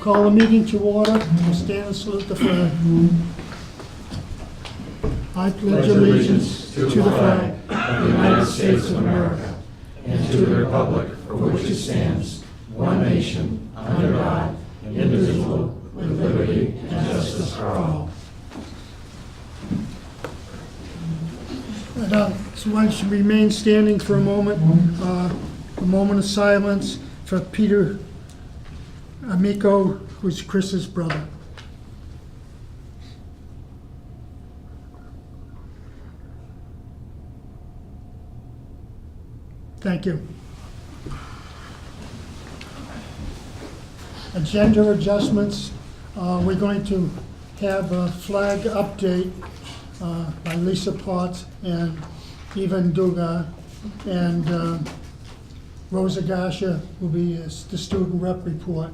Call the meeting to order. We'll stand and salute the flag. I pledge allegiance to the flag of the United States of America and to the republic for which it stands, one nation, under God, indivisible, with liberty and justice for all. So I should remain standing for a moment of silence for Peter Amico, who's Chris's brother. Thank you. Agenda adjustments. We're going to have a flag update by Lisa Potts and Ivan Duga, and Rosa Gasha will be the student rep report.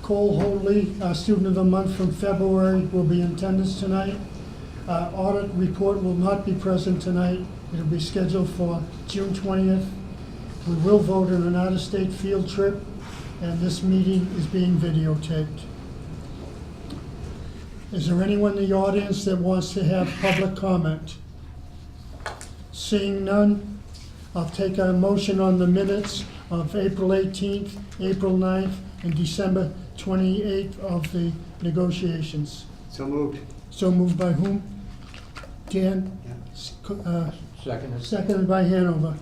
Cole Hoadley, our student of the month from February, will be in attendance tonight. Audit report will not be present tonight. It'll be scheduled for June 20th. We will vote on an out-of-state field trip, and this meeting is being videotaped. Is there anyone in the audience that wants to have public comment? Seeing none, I'll take a motion on the minutes of April 18th, April 9th, and December 28th of the negotiations. So moved. So moved by whom? Dan? Yeah. Second. Seconded by Hanover.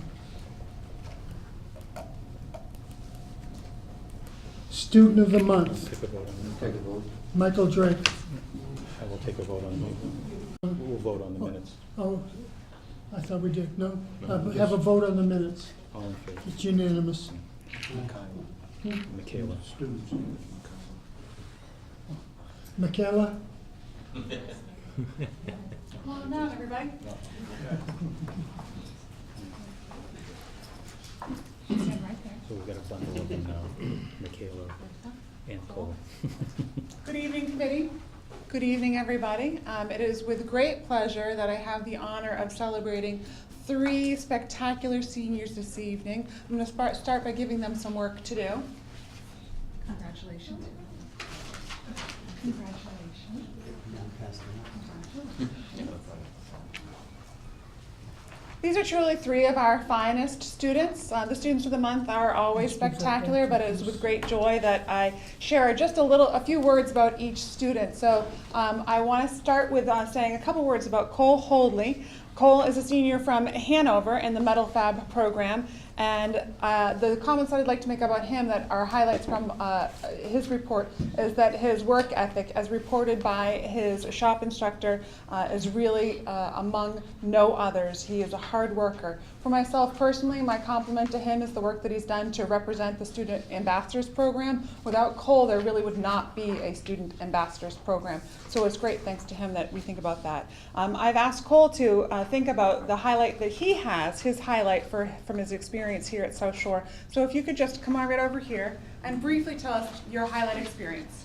Student of the month, Take a vote on Take a vote. Michael Drake. it. I will take a vote on it. We'll vote on the minutes. Oh, I thought we did. No? Have a vote on the minutes. All in favor? It's unanimous. Michaela. Michaela? Come on down, everybody. Stand right there. So we've got a bundle of them now, Michaela and Cole. Good evening, committee. Good evening, everybody. It is with great pleasure that I have the honor of celebrating 3 spectacular seniors this evening. I'm going to start by giving them some work to do. Congratulations. Congratulations. These are truly 3 of our finest students. The students of the month are always spectacular, but it is with great joy that I share just a few words about each student. So I want to start with saying a couple words about Cole Hoadley. Cole is a senior from Hanover in the Metal Fab program, and the comments that I'd like to make about him that are highlights from his report is that his work ethic, as reported by his shop instructor, is really among no others. He is a hard worker. For myself personally, my compliment to him is the work that he's done to represent the Student Ambassadors Program. Without Cole, there really would not be a Student Ambassadors Program. So it's great, thanks to him, that we think about that. I've asked Cole to think about the highlight that he has, his highlight from his experience here at South Shore. So if you could just come on right over here and briefly tell us your highlight experience.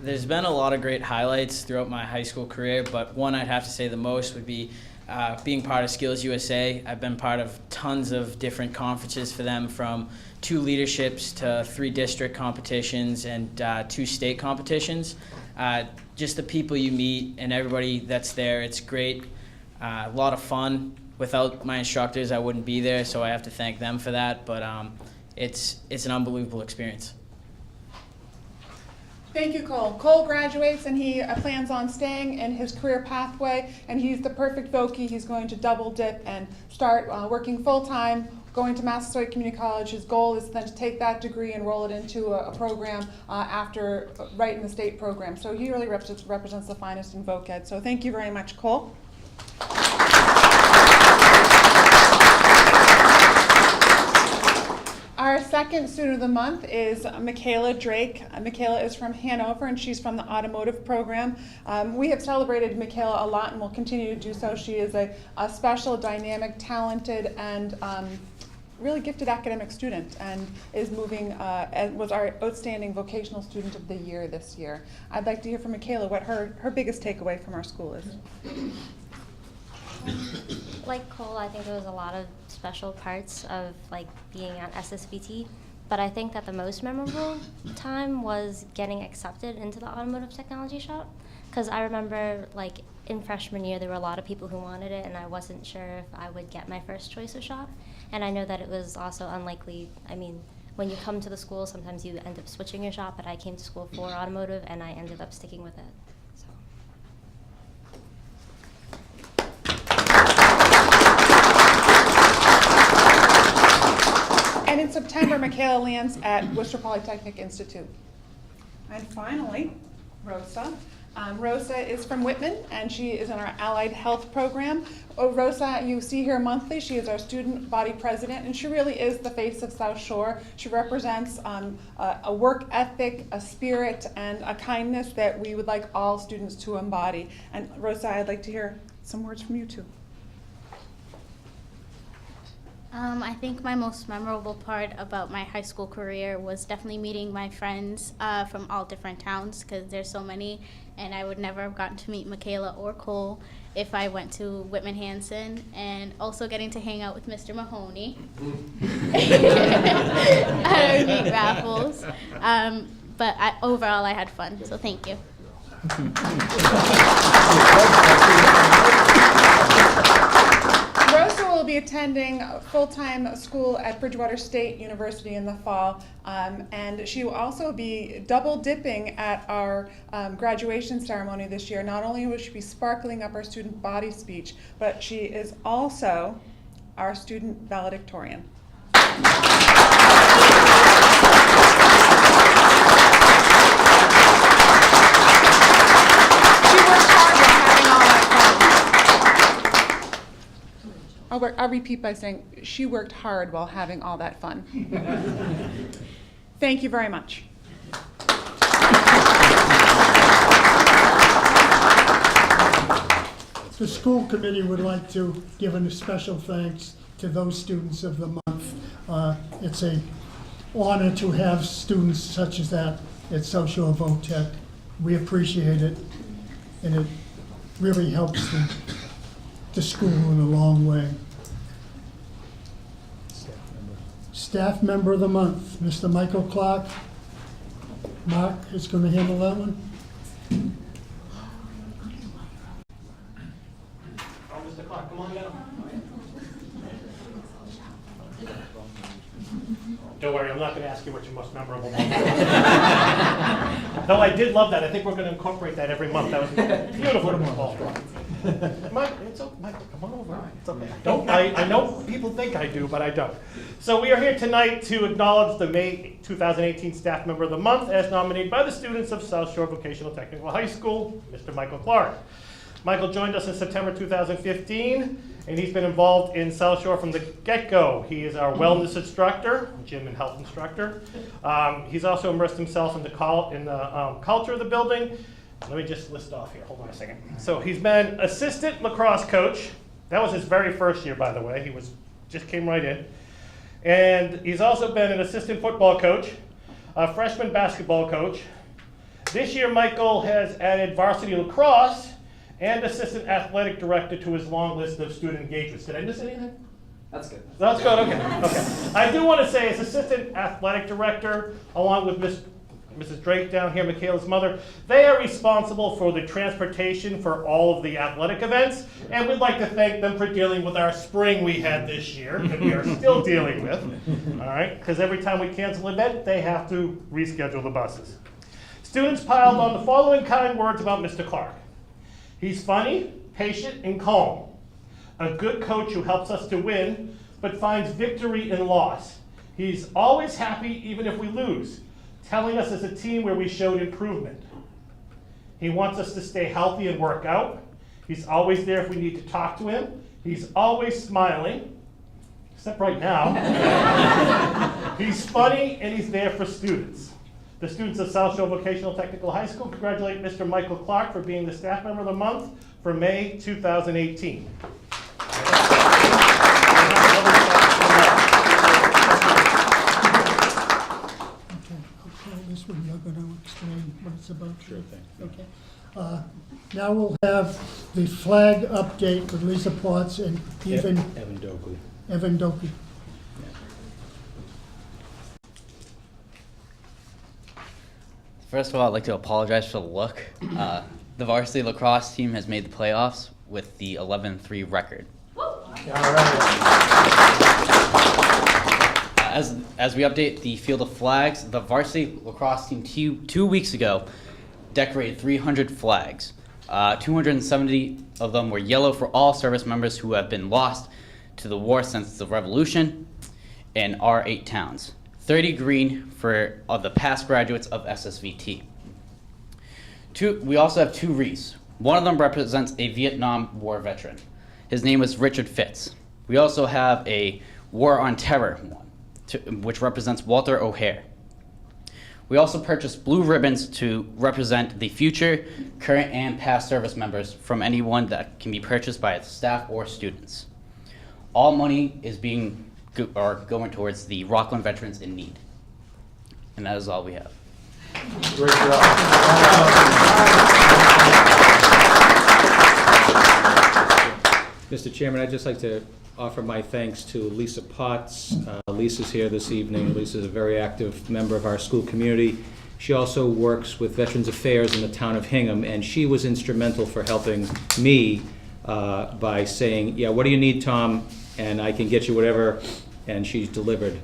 There's been a lot of great highlights throughout my high school career, but one I'd have to say the most would be being part of Skills USA. I've been part of tons of different conferences for them, from 2 leaderships to 3 district competitions and 2 state competitions. Just the people you meet and everybody that's there, it's great. A lot of fun. Without my instructors, I wouldn't be there, so I have to thank them for that. But it's an unbelievable experience. Thank you, Cole. Cole graduates and he plans on staying in his career pathway, and he's the perfect Vokie. He's going to double dip and start working full-time, going to Massasoit Community College. His goal is then to take that degree and roll it into a program after right in the state program. So he really represents the finest in voc ed. So thank you very much, Cole. Our second student of the month is Michaela Drake. Michaela is from Hanover, and she's from the automotive program. We have celebrated Michaela a lot and will continue to do so. She is a special, dynamic, talented, and really gifted academic student, and is moving and was our outstanding vocational student of the year this year. I'd like to hear from Michaela what her biggest takeaway from our school is. Like Cole, I think there was a lot of special parts of like being on SSVT. But I think that the most memorable time was getting accepted into the automotive technology shop. Because I remember, like, in freshman year, there were a lot of people who wanted it, and I wasn't sure if I would get my first choice of shop. And I know that it was also unlikely. I mean, when you come to the school, sometimes you end up switching your shop, but I came to school for automotive, and I ended up sticking with it. So. And in September, Michaela lands at Worcester Polytechnic Institute. And finally, Rosa. Rosa is from Whitman, and she is in our Allied Health program. Rosa, you see here monthly. She is our student body president, and she really is the face of South Shore. She represents a work ethic, a spirit, and a kindness that we would like all students to embody. And Rosa, I'd like to hear some words from you too. I think my most memorable part about my high school career was definitely meeting my friends from all different towns, because there's so many, and I would never have gotten to meet Michaela or Cole if I went to Whitman Hanson, and also getting to hang out with Mr. Mahoney at our meat raffles. But overall, I had fun, so thank you. Rosa will be attending full-time school at Bridgewater State University in the fall, and she will also be double dipping at our graduation ceremony this year. Not only will she be sparkling up our student body speech, but she is also our student valedictorian. I'll repeat by saying she worked hard while having all that fun. Thank you very much. The school committee would like to give a special thanks to those students of the month. It's an honor to have students such as that at South Shore VOTech. We appreciate it, and it really helps the school in a long way. Staff member of the month, Mr. Michael Clark. Mark is going to handle that one. Oh, Mr. Clark, come on down. Don't worry, I'm not going to ask you what your most memorable month was. Though I did love that. I think we're going to incorporate that every month. That was beautiful. Mike, Michael, come on over. It's okay. I know people think I do, but I don't. So we are here tonight to acknowledge the May 2018 Staff Member of the Month as nominated by the students of South Shore Vocational Technical High School, Mr. Michael Clark. Michael joined us in September 2015, and he's been involved in South Shore from the get-go. He is our wellness instructor, gym and health instructor. He's also immersed himself in the culture of the building. Let me just list off here. Hold on a second. So he's been assistant lacrosse coach. That was his very first year, by the way. He just came right in. And he's also been an assistant football coach, a freshman basketball coach. This year, Michael has added varsity lacrosse and assistant athletic director to his long list of student engagements. Did I miss anything? That's good. That's good, okay. I do want to say, as assistant athletic director, along with Mrs. Drake down here, Michaela's mother, they are responsible for the transportation for all of the athletic events, and we'd like to thank them for dealing with our spring we had this year, that we are still dealing with, all right? Because every time we cancel an event, they have to reschedule the buses. Students piled on the following kind words about Mr. Clark. He's funny, patient, and calm. A good coach who helps us to win, but finds victory in loss. He's always happy even if we lose, telling us as a team where we showed improvement. He wants us to stay healthy and work out. He's always there if we need to talk to him. He's always smiling, except right now. He's funny and he's there for students. The students of South Shore Vocational Technical High School congratulate Mr. Michael Clark for being the Staff Member of the Month for May 2018. This one, you're going to explain what it's about? Sure thing. Okay. Now we'll have the flag update with Lisa Potts and Evan Dokley. Evan Dokley. First of all, I'd like to apologize for the look. The varsity lacrosse team has made the playoffs with the 11-3 record. As we update the field of flags, the varsity lacrosse team 2 weeks ago decorated 300 flags. 270 of them were yellow for all service members who have been lost to the war since the Revolution in our 8 towns. 30 green for the past graduates of SSVT. We also have 2 wreaths. One of them represents a Vietnam War veteran. His name was Richard Fitz. We also have a War on Terror one, which represents Walter O'Hare. We also purchased blue ribbons to represent the future, current, and past service members from anyone that can be purchased by staff or students. All money is going towards the Rockland Veterans in Need. And that is all we have. Great job. Mr. Chairman, I'd just like to offer my thanks to Lisa Potts. Lisa's here this evening. Lisa's a very active member of our school community. She also works with Veterans Affairs in the town of Hingham, and she was instrumental for helping me by saying, yeah, what do you need, Tom? And I can get you whatever, and she's delivered.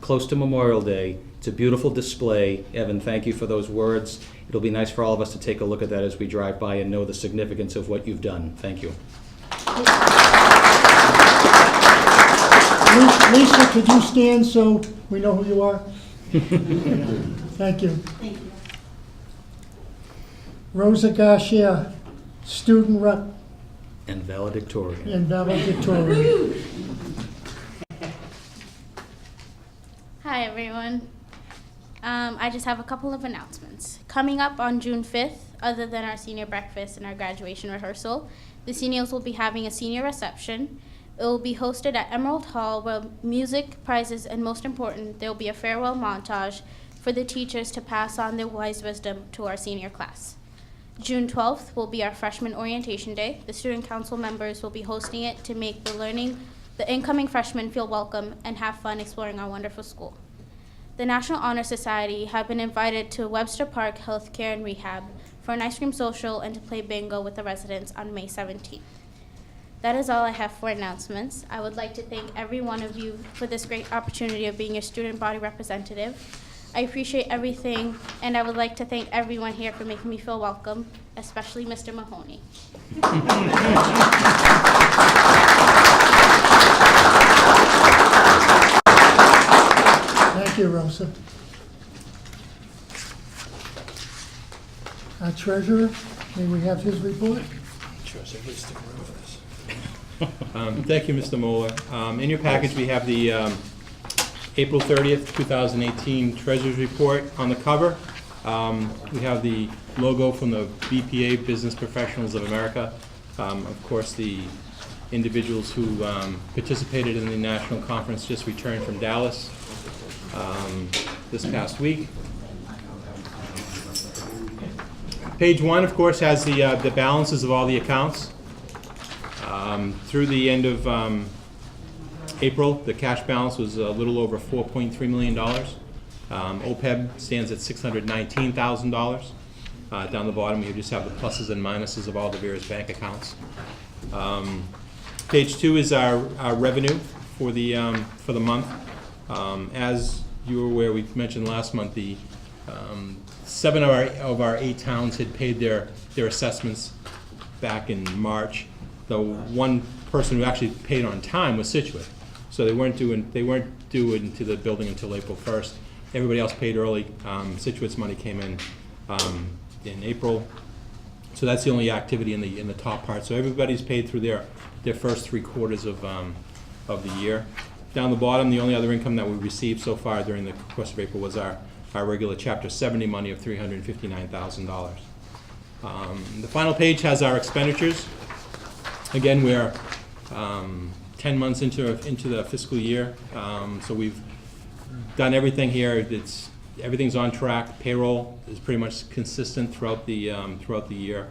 Close to Memorial Day. It's a beautiful display. Evan, thank you for those words. It'll be nice for all of us to take a look at that as we drive by and know the significance of what you've done. Thank you. Lisa, could you stand so we know who you are? Thank you. Thank you. Rosa Garcia, student rep And valedictorian. in valedictorian. Hi, everyone. I just have a couple of announcements. Coming up on June 5th, other than our senior breakfast and our graduation rehearsal, the seniors will be having a senior reception. It will be hosted at Emerald Hall, where music, prizes, and most important, there will be a farewell montage for the teachers to pass on their wise wisdom to our senior class. June 12th will be our freshman orientation day. The student council members will be hosting it to make the incoming freshmen feel welcome and have fun exploring our wonderful school. The National Honor Society have been invited to Webster Park Healthcare and Rehab for an ice cream social and to play bingo with the residents on May 17th. That is all I have for announcements. I would like to thank every one of you for this great opportunity of being a student body representative. I appreciate everything, and I would like to thank everyone here for making me feel welcome, especially Mr. Mahoney. Thank you, Rosa. Our treasurer, may we have his report? Thank you, Mr. Moeller. In your package, we have the April 30th, 2018 Treasurer's Report on the cover. We have the logo from the BPA, Business Professionals of America. Of course, the individuals who participated in the national conference just returned from Dallas this past week. Page 1, of course, has the balances of all the accounts. Through the end of April, the cash balance was a little over $4.3 million. OPEB stands at $619,000. Down the bottom, you just have the pluses and minuses of all the various bank accounts. Page 2 is our revenue for the month. As you were aware, we mentioned last month, the 7 of our 8 towns had paid their assessments back in March. The one person who actually paid on time was Situate, so they weren't due into the building until April 1st. Everybody else paid early. Situate's money came in April, so that's the only activity in the top part. So everybody's paid through their first 3 quarters of the year. Down the bottom, the only other income that we received so far during the course of April was our regular Chapter 70 money of $359,000. The final page has our expenditures. Again, we're 10 months into the fiscal year, so we've done everything here. Everything's on track. Payroll is pretty much consistent throughout the year.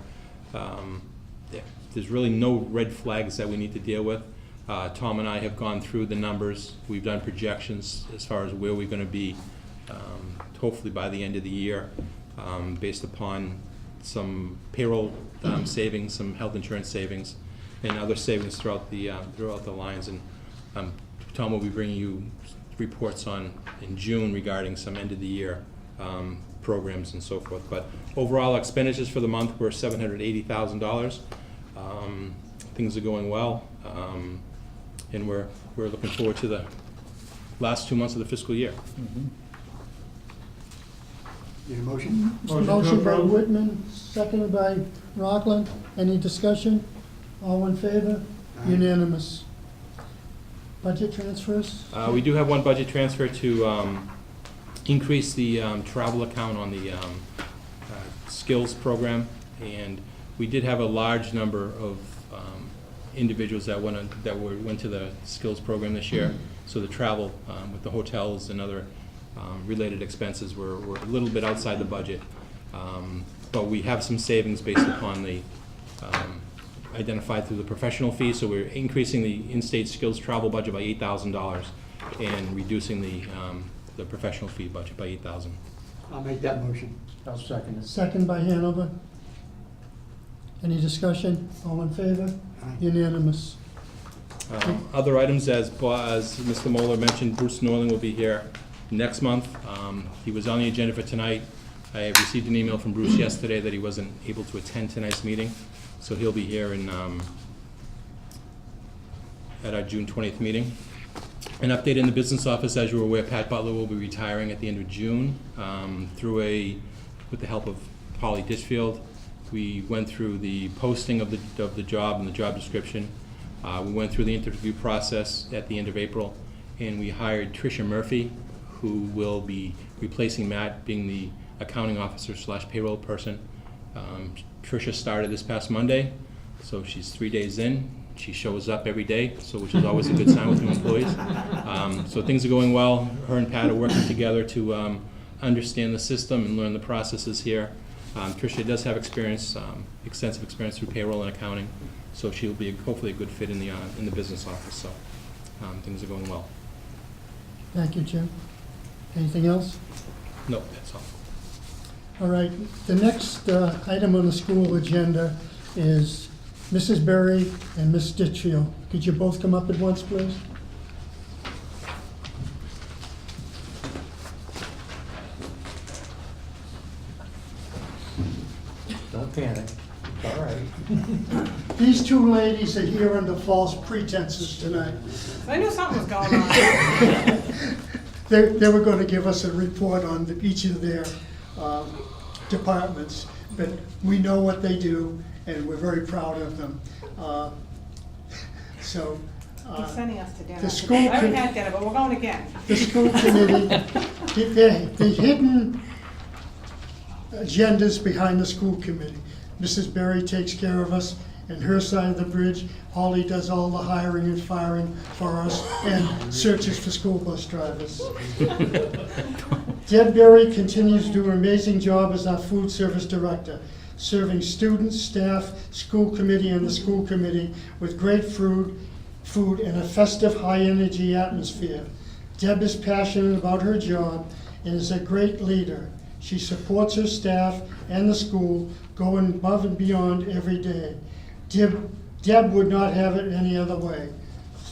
There's really no red flags that we need to deal with. Tom and I have gone through the numbers. We've done projections as far as where we're going to be, hopefully by the end of the year. based upon some payroll savings, some health insurance savings, and other savings throughout the lines. And Tom will be bringing you reports in June regarding some end-of-the-year programs and so forth. But overall expenditures for the month were $780,000. Things are going well, and we're looking forward to the last 2 months of the fiscal year. Need a motion? Motion by Whitman, seconded by Rockland. Any discussion? All in favor? Unanimous. Budget transfers? We do have one budget transfer to increase the travel account on the skills program, and we did have a large number of individuals that went to the skills program this year. So the travel with the hotels and other related expenses were a little bit outside the budget. But we have some savings based upon the identified through the professional fees. So we're increasing the in-state skills travel budget by $8,000 and reducing the professional fee budget by $8,000. I'll make that motion. I'll second it. Second by Hanover. Any discussion? All in favor? Unanimous. Other items, as Mr. Moeller mentioned, Bruce Norling will be here next month. He was on the agenda for tonight. I received an email from Bruce yesterday that he wasn't able to attend tonight's meeting, so he'll be here at our June 20th meeting. An update in the business office, as you're aware, Pat Butler will be retiring at the end of June with the help of Holly Ditchfield. We went through the posting of the job and the job description. We went through the interview process at the end of April, and we hired Tricia Murphy, who will be replacing Matt, being the accounting officer / payroll person. Tricia started this past Monday, so she's 3 days in. She shows up every day, which is always a good sign with new employees. So things are going well. Her and Pat are working together to understand the system and learn the processes here. Tricia does have extensive experience through payroll and accounting, so she'll be hopefully a good fit in the business office. So things are going well. Thank you, Jim. Anything else? No, that's all. All right, the next item on the school agenda is Mrs. Berry and Ms. Ditchfield. Could you both come up at once, please? Don't panic. It's all right. These two ladies are here under false pretenses tonight. I knew something was going on. They were going to give us a report on each of their departments, but we know what they do, and we're very proud of them. He's sending us to dinner. The school I haven't had dinner, but we're going again. The school committee, the hidden agendas behind the school committee. Mrs. Berry takes care of us and her side of the bridge. Holly does all the hiring and firing for us and searches for school bus drivers. Deb Berry continues to do an amazing job as our food service director, serving students, staff, school committee, and the school committee with great food and a festive, high-energy atmosphere. Deb is passionate about her job and is a great leader. She supports her staff and the school, going above and beyond every day. Deb would not have it any other way.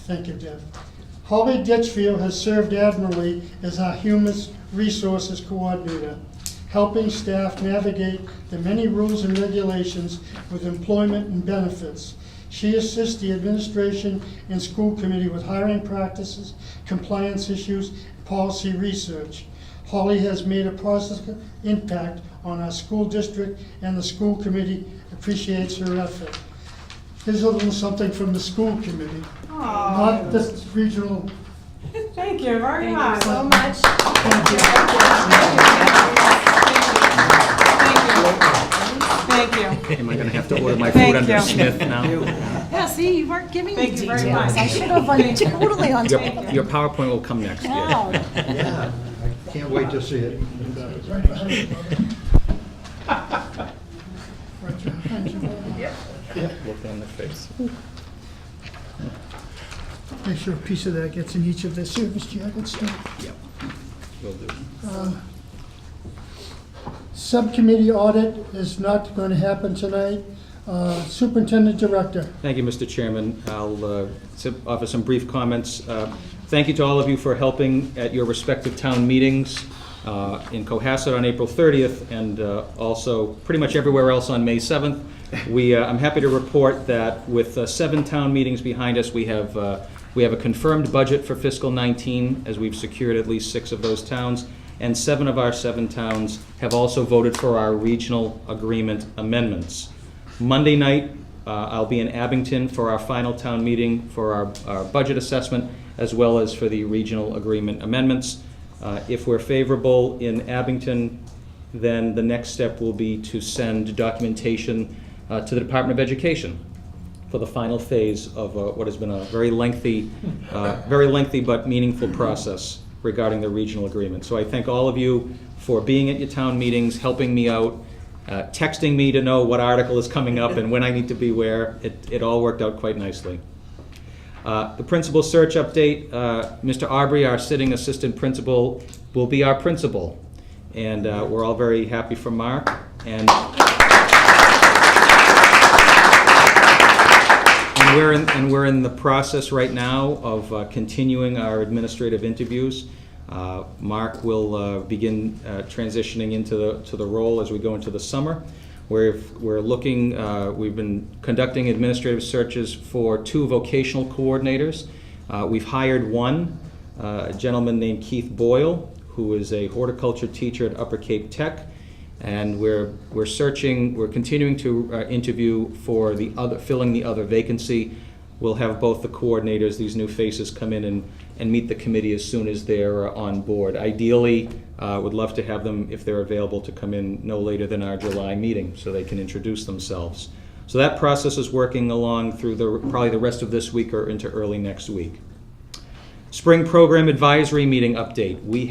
Thank you, Deb. Holly Ditchfield has served admirably as our Human Resources Coordinator, helping staff navigate the many rules and regulations with employment and benefits. She assists the administration and school committee with hiring practices, compliance issues, and policy research. Holly has made a positive impact on our school district, and the school committee appreciates her effort. Here's a little something from the school committee, not the regional. Thank you very much. so much. Thank you. Thank you. Am I going to have to order my Thank food under you. Smith now? Yeah, see, you weren't giving me Thank you very details. much. I should have been totally on top of it. Your PowerPoint will come next year. Wow. Yeah, I can't wait to see it. Right behind you. Right behind you. Look on the face. Make sure a piece of that gets in each of their service jackets too. Yep, will do. Subcommittee audit is not going to happen tonight. Superintendent Director. Thank you, Mr. Chairman. I'll offer some brief comments. Thank you to all of you for helping at your respective town meetings in Cohasset on April 30th and also pretty much everywhere else on May 7th. I'm happy to report that with 7 town meetings behind us, we have a confirmed budget for fiscal 19, as we've secured at least 6 of those towns, and 7 of our 7 towns have also voted for our regional agreement amendments. Monday night, I'll be in Abington for our final town meeting for our budget assessment, as well as for the regional agreement amendments. If we're favorable in Abington, then the next step will be to send documentation to the Department of Education for the final phase of what has been a very lengthy but meaningful process regarding the regional agreement. So I thank all of you for being at your town meetings, helping me out, texting me to know what article is coming up and when I need to be where. It all worked out quite nicely. The principal search update, Mr. Aubrey, our sitting assistant principal, will be our principal. And we're all very happy for Mark. And we're in the process right now of continuing our administrative interviews. Mark will begin transitioning into the role as we go into the summer. We're looking, we've been conducting administrative searches for 2 vocational coordinators. We've hired one, a gentleman named Keith Boyle, who is a horticulture teacher at Upper Cape Tech. And we're continuing to interview for filling the other vacancy. We'll have both the coordinators, these new faces, come in and meet the committee as soon as they're on board. Ideally, would love to have them, if they're available, to come in no later than our July meeting so they can introduce themselves. So that process is working along through probably the rest of this week or into early next week. Spring program advisory meeting update. We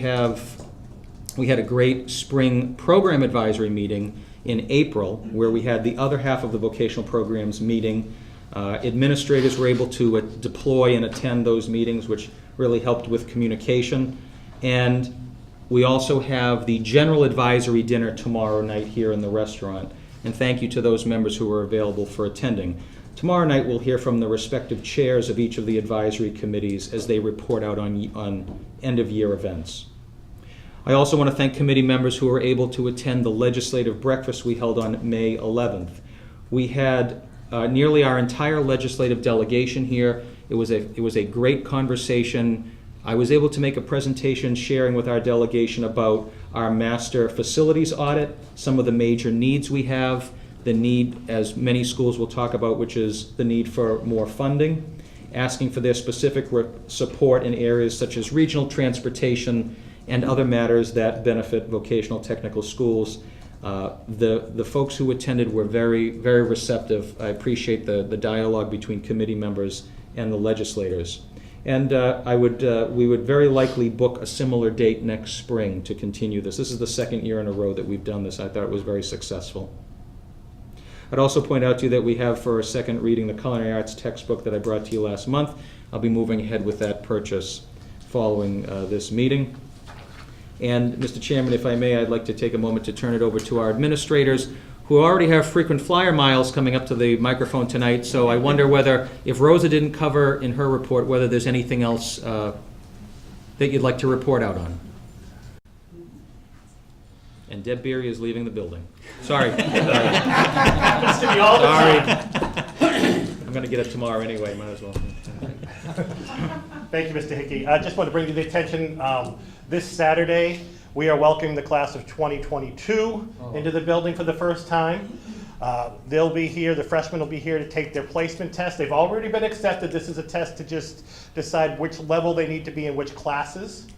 had a great spring program advisory meeting in April where we had the other half of the vocational programs meeting. Administrators were able to deploy and attend those meetings, which really helped with communication. And we also have the general advisory dinner tomorrow night here in the restaurant. And thank you to those members who were available for attending. Tomorrow night we'll hear from the respective chairs of each of the advisory committees as they report out on end-of-year events. I also want to thank committee members who were able to attend the legislative breakfast we held on May 11th. We had nearly our entire legislative delegation here. It was a great conversation. I was able to make a presentation sharing with our delegation about our master facilities audit, some of the major needs we have, the need, as many schools will talk about, which is the need for more funding, asking for their specific support in areas such as regional transportation and other matters that benefit vocational technical schools. The folks who attended were very, very receptive. I appreciate the dialogue between committee members and the legislators. And we would very likely book a similar date next spring to continue this. This is the 2nd year in a row that we've done this. I thought it was very successful. I'd also point out to you that we have for a second reading the culinary arts textbook that I brought to you last month. I'll be moving ahead with that purchase following this meeting. And Mr. Chairman, if I may, I'd like to take a moment to turn it over to our administrators, who already have frequent flyer miles coming up to the microphone tonight. So I wonder whether, if Rosa didn't cover in her report, whether there's anything else that you'd like to report out on. And Deb Beery is leaving the building. Sorry. Happens to me all the time. I'm going to get it tomorrow anyway, might as well. Thank you, Mr. Hickey. I just want to bring to the attention, this Saturday, we are welcoming the class of 2022 into the building for the first time. They'll be here, the freshmen will be here to take their placement test. They've already been accepted. This is a test to just decide which level they need to be in which classes.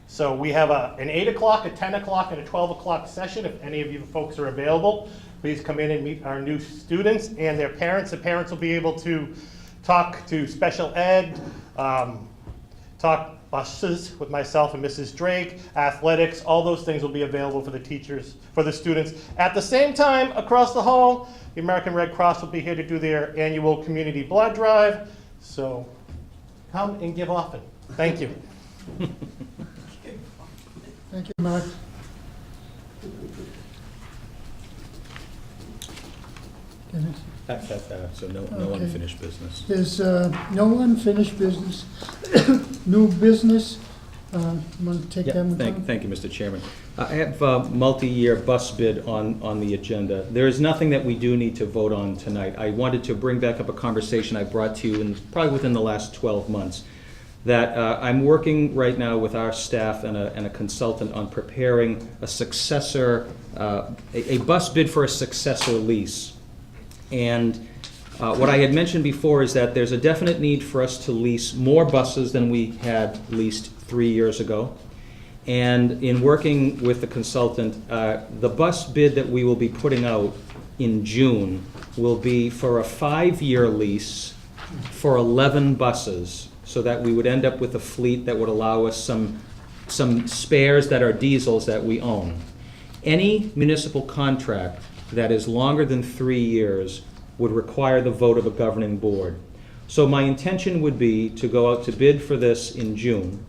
So we have an 8 o'clock, a 10 o'clock, and a 12 o'clock session. If any of you folks are available, please come in and meet our new students and their parents. The parents will be able to talk to special ed, talk buses with myself and Mrs. Drake, athletics, all those things will be available for the teachers, for the students. At the same time, across the hall, the American Red Cross will be here to do their annual community blood drive. So come and give often. Thank you. Thank you, Mark. So no Okay. unfinished business. There's no unfinished business. New business. You want to take Yeah, that one, Tom? thank you, Mr. Chairman. I have a multi-year bus bid on the agenda. There is nothing that we do need to vote on tonight. I wanted to bring back up a conversation I brought to you probably within the last 12 months, that I'm working right now with our staff and a consultant on preparing a successor, a bus bid for a successor lease. And what I had mentioned before is that there's a definite need for us to lease more buses than we had leased 3 years ago. And in working with the consultant, the bus bid that we will be putting out in June will be for a 5-year lease for 11 buses, so that we would end up with a fleet that would allow us some spares that are diesels that we own. Any municipal contract that is longer than 3 years would require the vote of a governing board. So my intention would be to go out to bid for this in June.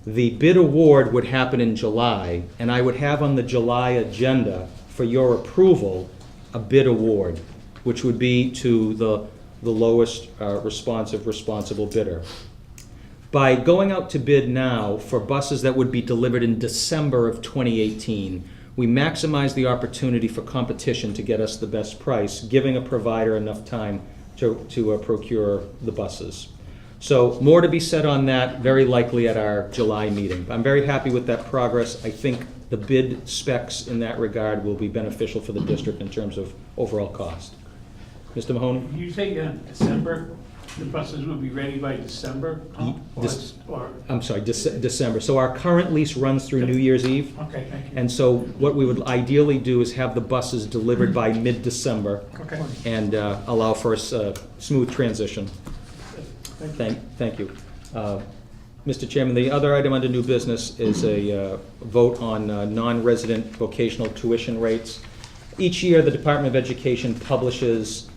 The bid award would happen in July, and I would have on the July agenda for your approval a bid award, which would be to the lowest responsible bidder. By going out to bid now for buses that would be delivered in December of 2018, we maximize the opportunity for competition to get us the best price, giving a provider enough time to procure the buses. So more to be said on that, very likely at our July meeting. I'm very happy with that progress. I think the bid specs in that regard will be beneficial for the district in terms of overall cost. Mr. Mahoney? You say December, the buses will be ready by December? I'm sorry, December. So our current lease runs through New Year's Eve. Okay, thank you. And so what we would ideally do is have the buses delivered by mid-December. Okay. And allow for a smooth transition. Thank you. Mr. Chairman, the other item under new business is a vote on non-resident vocational tuition rates. Each year, the Department of Education publishes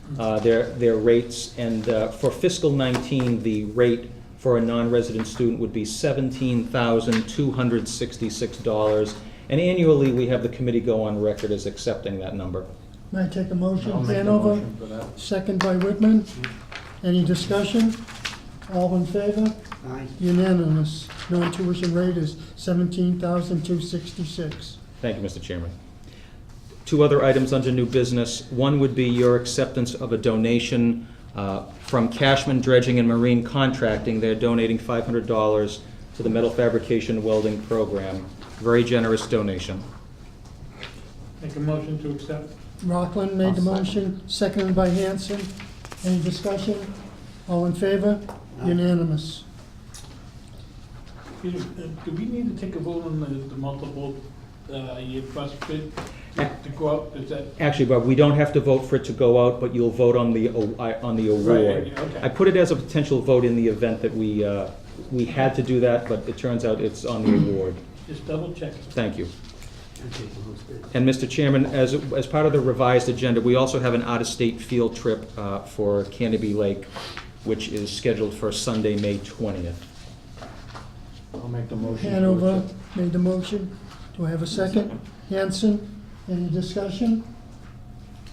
their rates, and for fiscal 19, the rate for a non-resident student would be $17,266, and annually, we have the committee go on record as accepting that number. May I take a motion? I'll make a Hanover, motion for that. second by Whitman. Any discussion? All in favor? Aye. Unanimous. Non-tuition rate is $17,266. Thank you, Mr. Chairman. Two other items under new business. One would be your acceptance of a donation from Cashman Dredging and Marine Contracting. They're donating $500 to the metal fabrication welding program. Very generous donation. Make a motion to accept. Rockland made the motion, seconded by Hanson. Any discussion? All in favor? Unanimous. Peter, do we need to take a vote on the multiple year bus bid to go out? Is that? Actually, Bob, we don't have to vote for it to go out, but you'll vote on the award. Right, okay. I put it as a potential vote in the event that we had to do that, but it turns out it's on the award. Just double check. Thank you. And Mr. Chairman, as part of the revised agenda, we also have an out-of-state field trip for Canopy Lake, which is scheduled for Sunday, May 20th. I'll make the motion. to Hanover accept. made the motion. Do I have a second? Hanson, any discussion?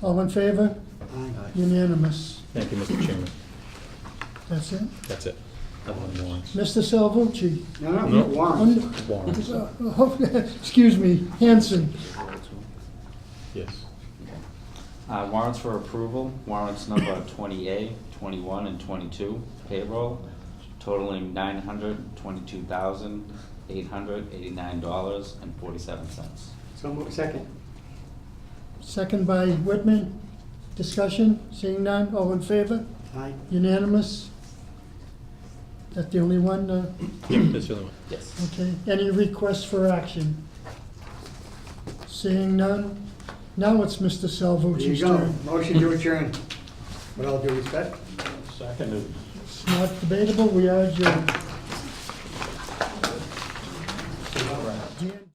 All in favor? Aye. Unanimous. Thank you, Mr. Chairman. That's it? That's it. Other than warrants. Mr. Salvucci? No, warrants. Warrants. Excuse me, Hanson. Yes. Warrants for approval, warrants number 20A, 21, and 22, payroll, totaling $922,889.47. So moved. Second. Second by Whitman. Discussion? Seeing none, all in favor? Aye. Unanimous? That the only one? Yep, that's the other one. Yes. Okay. Any requests for action? Seeing none? Now it's Mr. There Salvucci's you go. turn. Motion to adjourn. With all due respect. Second. It's not debatable, we are adjourned.